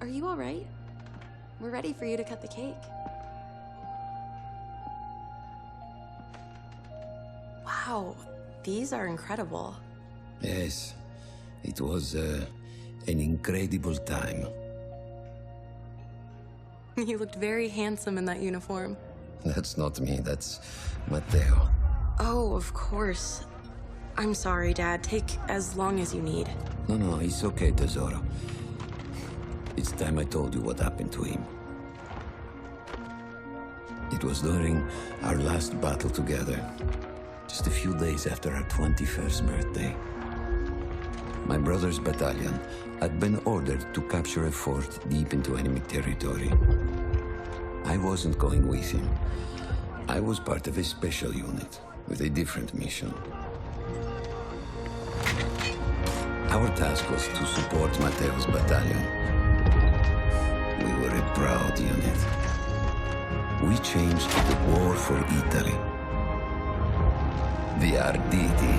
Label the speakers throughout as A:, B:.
A: Are you all right? We're ready for you to cut the cake. Wow, these are incredible.
B: Yes, it was an incredible time.
A: You looked very handsome in that uniform.
B: That's not me, that's Matteo.
A: Oh, of course. I'm sorry, Dad. Take as long as you need.
B: No, it's okay, Tesoro. It's time I told you what happened to him. It was during our last battle together, just a few days after our 21st birthday. My brother's battalion had been ordered to capture a fort deep into enemy territory. I wasn't going with him. I was part of a special unit with a different mission. Our task was to support Matteo's battalion. We were a proud unit. We changed the war for Italy. The Arditi.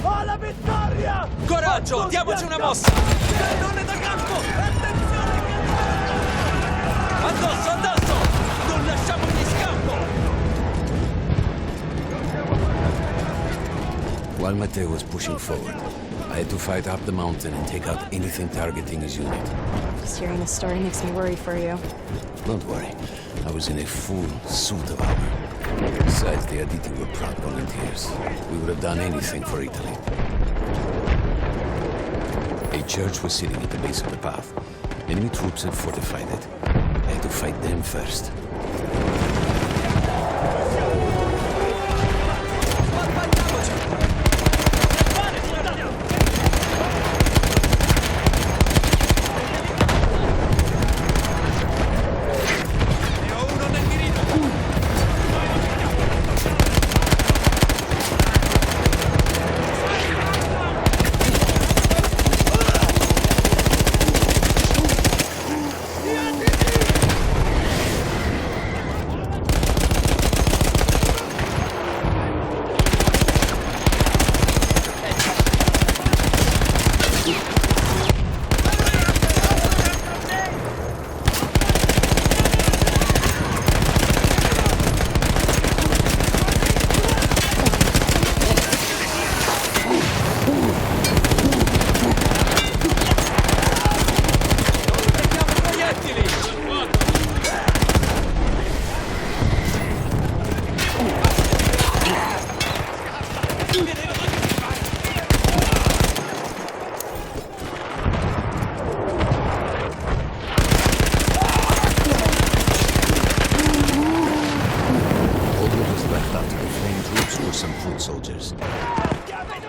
C: Alla vittoria!
D: Coraggio, diamoci una mossa! Cannone da campo! Attenzione! Addosso, addosso! Non lasciamogli scampo!
B: While Matteo was pushing forward, I had to fight up the mountain and take out anything targeting his unit.
A: Just hearing this story makes me worry for you.
B: Don't worry, I was in a full suit of armor. Besides, the Arditi were proud volunteers. We would have done anything for Italy. A church was sitting at the base of the path. Enemy troops had fortified it. I had to fight them first.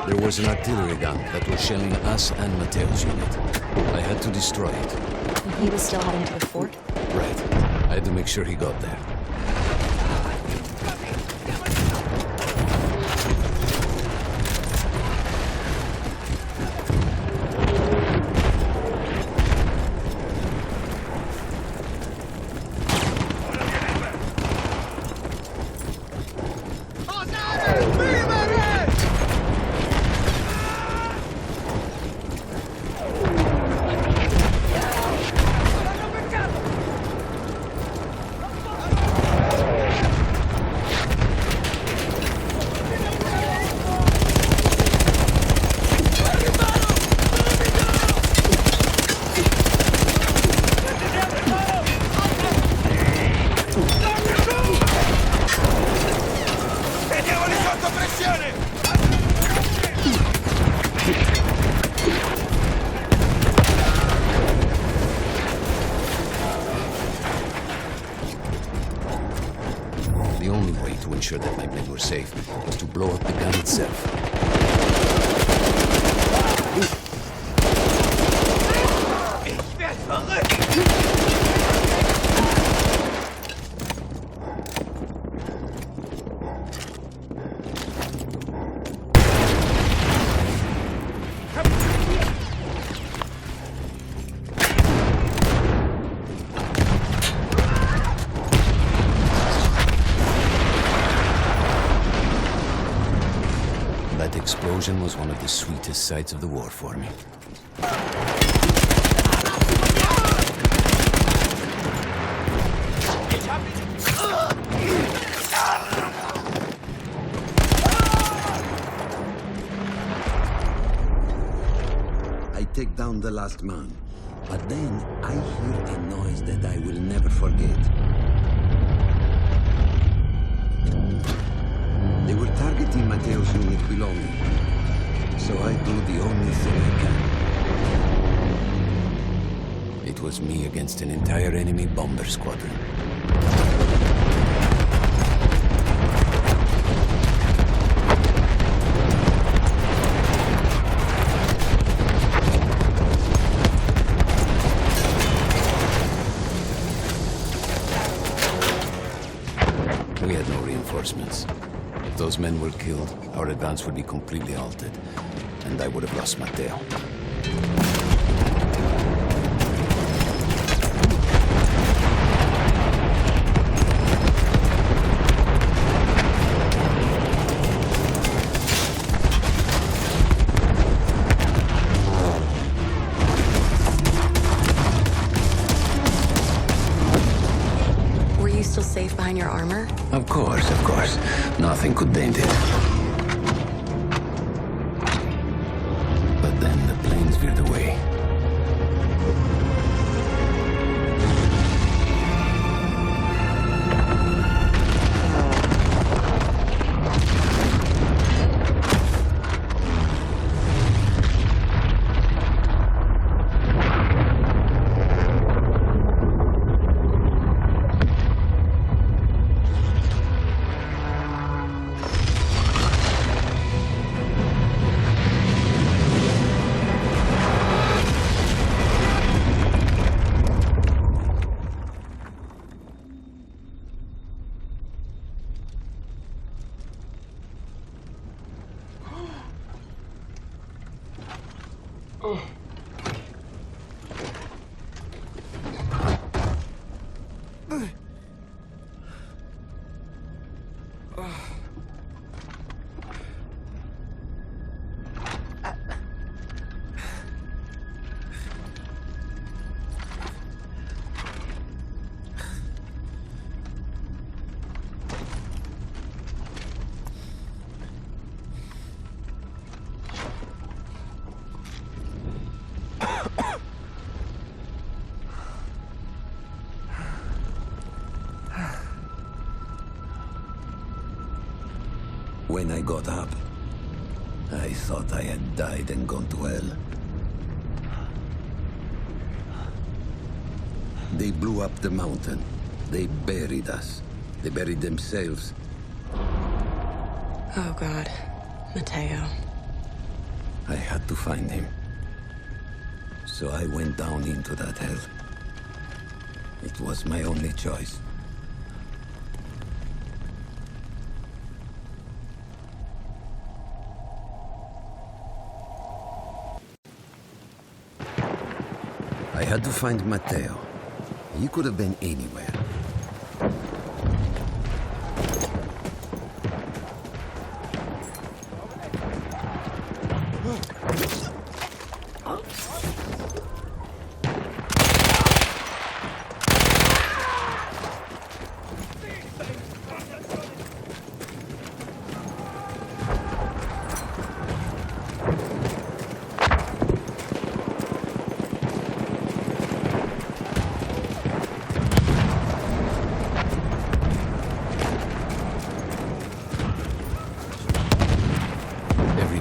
B: There was an artillery gun that was shelling us and Matteo's unit. I had to destroy it.
A: And he was still heading to the fort?
B: Right. I had to make sure he got there. The only way to ensure that my men were safe was to blow up the gun itself. explosion was one of the sweetest sights of the war for me. I take down the last man, but then I hear a noise that I will never forget. They were targeting Matteo's unit below me, so I do the only thing I can. It was me against an entire enemy bomber squadron. We had no reinforcements. If those men were killed, our advance would be completely halted, and I would have lost Matteo.
A: Were you still safe behind your armor?
B: Of course. Nothing could dent it. But then the planes veered away. When I got up, I thought I had died and gone to hell. They blew up the mountain. They buried us. They buried themselves.
A: Oh, God. Matteo.
B: I had to find him. So I went down into that hell. It was my only choice. I had to find Matteo. He could have been anywhere.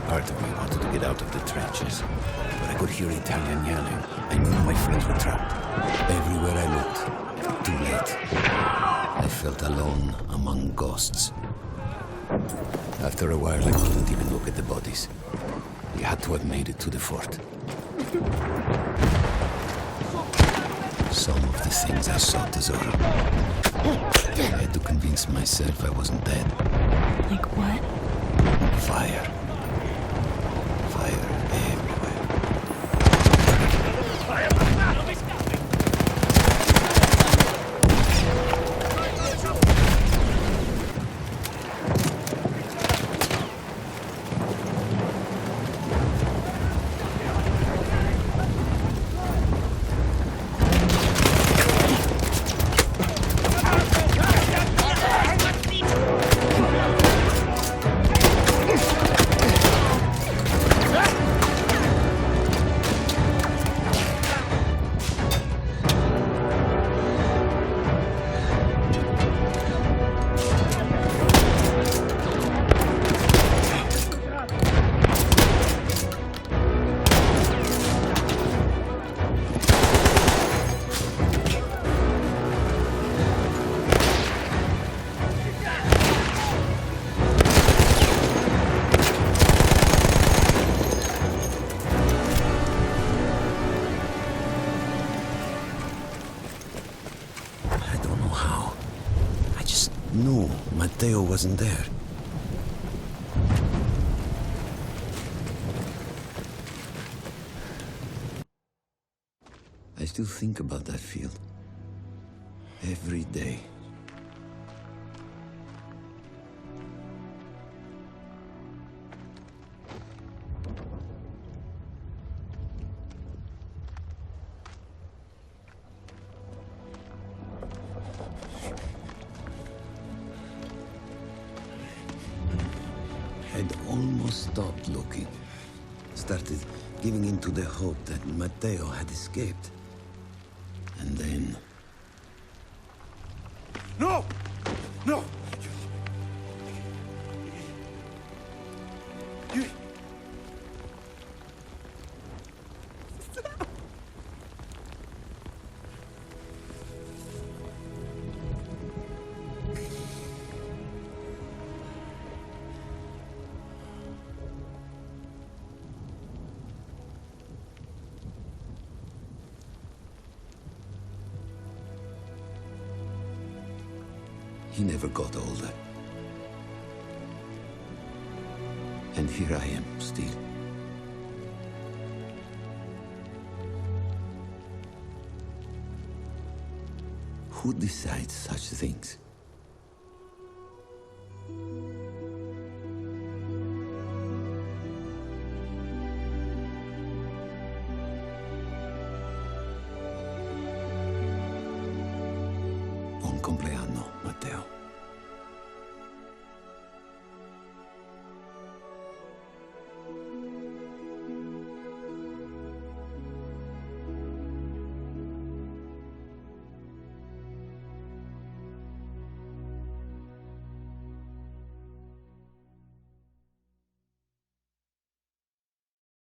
B: Part of me wanted to get out of the trenches, but I could hear Italian yelling. I knew my friends were trapped. Everywhere I looked, too late. I felt alone among ghosts. After a while, I couldn't even look at the bodies. We had to have made it to the fort. Some of the things I saw, Tesoro. I had to convince myself I wasn't dead.
A: Like what?
B: Fire. Fire everywhere.
E: No, Matteo wasn't there.
B: I still think about that field. Every day. I'd almost stopped looking. Started giving in to the hope that Matteo had escaped. And then...
C: No! No!
B: He never got older. And here I am, still. Who decides such things?